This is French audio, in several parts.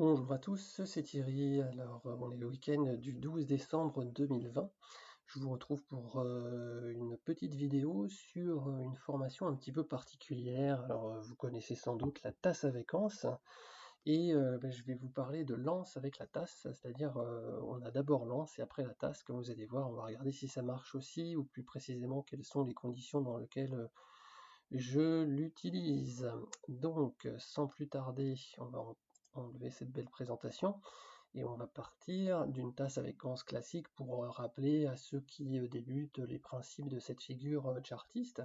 Bonjour à tous, c'est Thierry. Alors, on est le week-end du 12 décembre 2020. Je vous retrouve pour une petite vidéo sur une formation un petit peu particulière. Alors, vous connaissez sans doute la tasse à vacances. Et je vais vous parler de l'anse avec la tasse, c'est-à-dire on a d'abord l'anse et après la tasse. Comme vous allez voir, on va regarder si ça marche aussi, ou plus précisément quelles sont les conditions dans lesquelles je l'utilise. Donc, sans plus tarder, on va enlever cette belle présentation et on va partir d'une tasse avec anse classique pour rappeler à ceux qui débutent les principes de cette figure chartiste.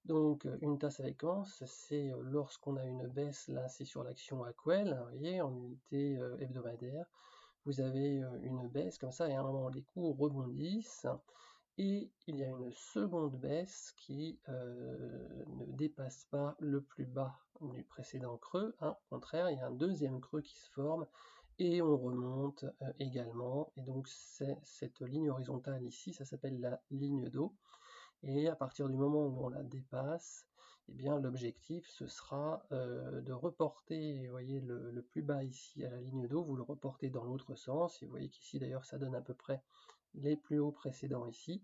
Donc une tasse avec anse, c'est lorsqu'on a une baisse, là c'est sur l'action Aquel, vous voyez, en unité hebdomadaire, vous avez une baisse comme ça et à un moment les cours rebondissent et il y a une seconde baisse qui ne dépasse pas le plus bas du précédent creux, au contraire, il y a un deuxième creux qui se forme et on remonte également, et donc cette ligne horizontale ici, ça s'appelle la ligne d'eau, et à partir du moment où on la dépasse, eh bien l'objectif ce sera de reporter, vous voyez le plus bas ici à la ligne d'eau, vous le reportez dans l'autre sens, et vous voyez qu'ici d'ailleurs ça donne à peu près les plus hauts précédents ici,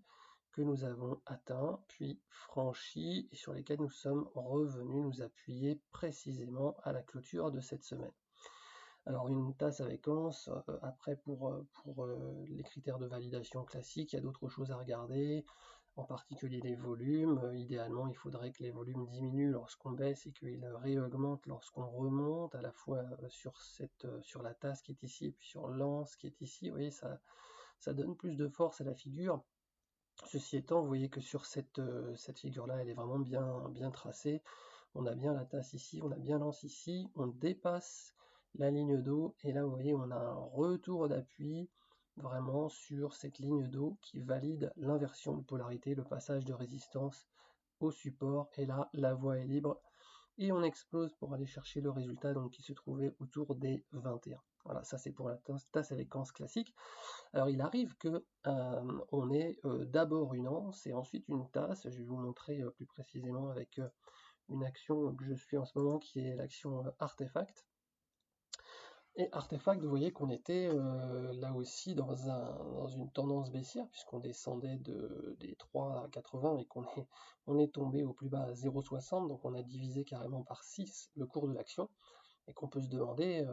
que nous avons atteints, puis franchis, et sur lesquels nous sommes revenus nous appuyer précisément à la clôture de cette semaine. Alors une tasse avec anse, après pour les critères de validation classiques, il y a d'autres choses à regarder, en particulier les volumes. Idéalement, il faudrait que les volumes diminuent lorsqu'on baisse et qu'ils réaugmentent lorsqu'on remonte, à la fois sur la tasse qui est ici et puis sur l'anse qui est ici. Vous voyez, ça donne plus de force à la figure. Ceci étant, vous voyez que sur cette figure-là, elle est vraiment bien tracée. On a bien la tasse ici, on a bien l'anse ici, on dépasse la ligne d'eau, et là vous voyez on a un retour d'appui vraiment sur cette ligne d'eau qui valide l'inversion de polarité, le passage de résistance au support, et là la voie est libre et on explose pour aller chercher le résultat donc qui se trouvait autour des 21. Voilà, ça c'est pour la tasse avec anse classique. Alors il arrive que on ait d'abord une anse et ensuite une tasse. Je vais vous montrer plus précisément avec une action que je suis en ce moment qui est l'action Artefact. Et Artefact, vous voyez qu'on était là aussi dans une tendance baissière puisqu'on descendait des 3 à 80 et on est tombé au plus bas à 0,60, donc on a divisé carrément par 6 le cours de l'action et qu'on peut se demander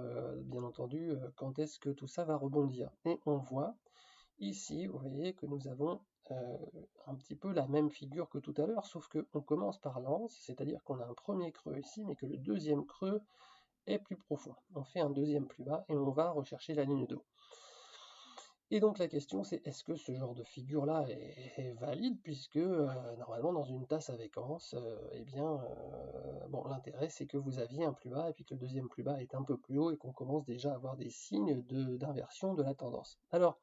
bien entendu quand est-ce que tout ça va rebondir. Et on voit ici, vous voyez que nous avons un petit peu la même figure que tout à l'heure, sauf qu'on commence par l'anse, c'est-à-dire qu'on a un premier creux ici, mais que le deuxième creux est plus profond. On fait un deuxième plus bas et on va rechercher la ligne d'eau. Et donc la question c'est, est-ce que ce genre de figure-là est valide, puisque normalement dans une tasse avec anse, bon, l'intérêt c'est que vous aviez un plus bas et puis que le deuxième plus bas est un peu plus haut et qu'on commence déjà à avoir des signes d'inversion de la tendance. Alors,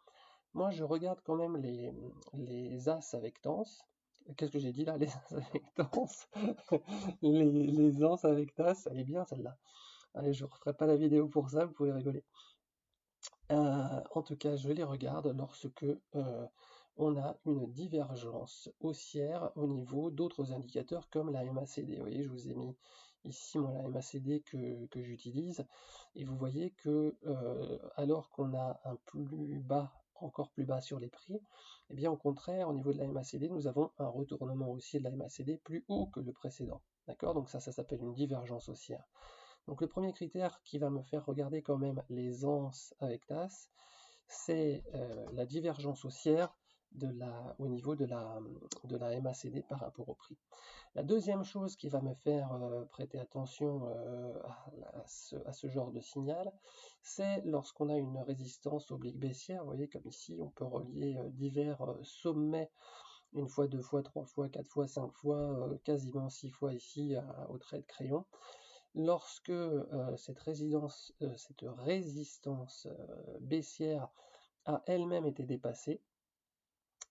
moi, je regarde quand même les As avec Tense. Qu'est-ce que j'ai dit là? Les As avec Tense. Les Ans avec Tasse, elle est bien celle-là. Allez, je ne referai pas la vidéo pour ça, vous pouvez rigoler. En tout cas, je les regarde lorsque on a une divergence haussière au niveau d'autres indicateurs comme la MACD. Vous voyez, je vous ai mis ici moi, la MACD que j'utilise, et vous voyez que alors qu'on a un plus bas, encore plus bas sur les prix, et bien au contraire, au niveau de la MACD, nous avons un retournement haussier de la MACD plus haut que le précédent. D'accord? Donc ça s'appelle une divergence haussière. Donc le premier critère qui va me faire regarder quand même les anses avec TAS, c'est la divergence haussière au niveau de la MACD par rapport au prix. La deuxième chose qui va me faire prêter attention à ce genre de signal, c'est lorsqu'on a une résistance oblique baissière. Vous voyez, comme ici, on peut relier divers sommets, une fois, deux fois, trois fois, quatre fois, cinq fois, quasiment six fois ici au trait de crayon. Lorsque cette résistance baissière a elle-même été dépassée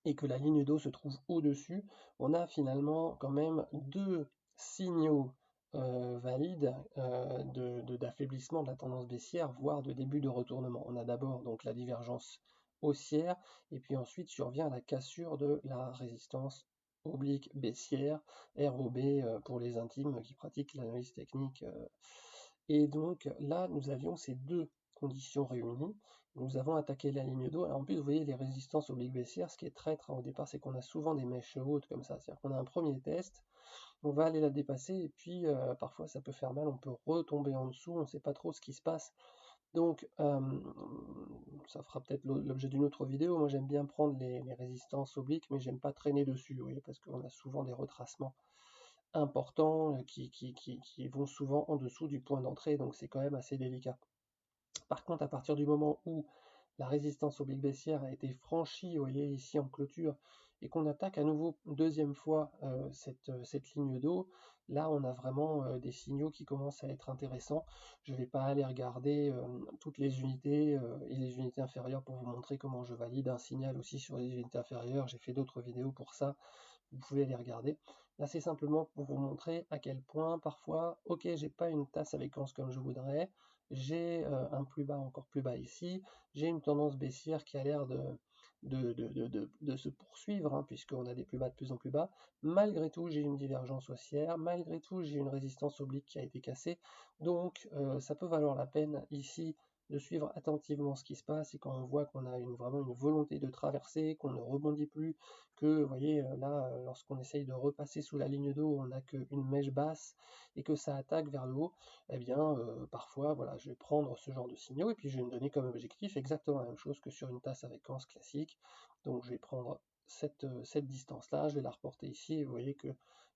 et que la ligne d'eau se trouve au-dessus, on a finalement quand même deux signaux valides d'affaiblissement de la tendance baissière, voire de début de retournement. On a d'abord donc la divergence haussière, et puis ensuite survient la cassure de la résistance oblique baissière, ROB pour les intimes qui pratiquent l'analyse technique. Et donc là, nous avions ces deux conditions réunies, nous avons attaqué la ligne d'eau. Alors en plus, vous voyez les résistances obliques baissières, ce qui est traître au départ, c'est qu'on a souvent des mèches hautes comme ça. C'est-à-dire qu'on a un premier test, on va aller la dépasser, et puis parfois ça peut faire mal, on peut retomber en dessous, on ne sait pas trop ce qui se passe. Donc ça fera peut-être l'objet d'une autre vidéo. Moi j'aime bien prendre les résistances obliques, mais j'aime pas traîner dessus, vous voyez, parce qu'on a souvent des retracements importants qui vont souvent en dessous du point d'entrée, donc c'est quand même assez délicat. Par contre, à partir du moment où la résistance oblique baissière a été franchie, vous voyez ici en clôture, et qu'on attaque à nouveau une deuxième fois cette ligne d'eau, là on a vraiment des signaux qui commencent à être intéressants. Je ne vais pas aller regarder toutes les unités et les unités inférieures pour vous montrer comment je valide un signal aussi sur les unités inférieures. J'ai fait d'autres vidéos pour ça, vous pouvez les regarder. Là c'est simplement pour vous montrer à quel point parfois, ok, j'ai pas une tasse avec anse comme je voudrais, j'ai un plus bas encore plus bas ici, j'ai une tendance baissière qui a l'air de se poursuivre, hein, puisqu'on a des plus bas de plus en plus bas. Malgré tout, j'ai une divergence haussière, malgré tout, j'ai une résistance oblique qui a été cassée, donc ça peut valoir la peine ici de suivre attentivement ce qui se passe, et quand on voit qu'on a vraiment une volonté de traverser, qu'on ne rebondit plus, que, vous voyez, là, lorsqu'on essaye de repasser sous la ligne d'eau, on n'a qu'une mèche basse, et que ça attaque vers le haut, eh bien, parfois, voilà, je vais prendre ce genre de signaux, et puis je vais me donner comme objectif exactement la même chose que sur une tasse avec anse classique. Donc je vais prendre cette distance-là, je vais la reporter ici, et vous voyez que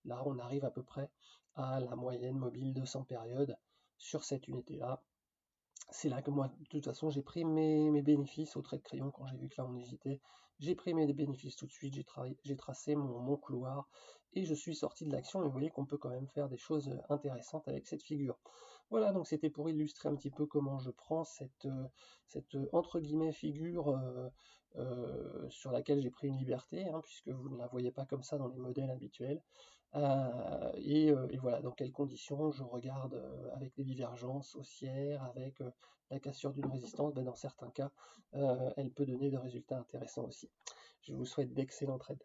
là, on arrive à peu près à la moyenne mobile de 100 périodes sur cette unité-là. C'est là que moi, de toute façon, j'ai pris mes bénéfices au trait de crayon quand j'ai vu que là on hésitait. J'ai pris mes bénéfices tout de suite, j'ai tracé mon couloir et je suis sorti de l'action. Et vous voyez qu'on peut quand même faire des choses intéressantes avec cette figure. Voilà, donc c'était pour illustrer un petit peu comment je prends cette entre guillemets figure sur laquelle j'ai pris une liberté, hein, puisque vous ne la voyez pas comme ça dans les modèles habituels. Et voilà, dans quelles conditions je regarde avec des divergences haussières, avec la cassure d'une résistance, ben dans certains cas, elle peut donner des résultats intéressants aussi. Je vous souhaite d'excellents trades.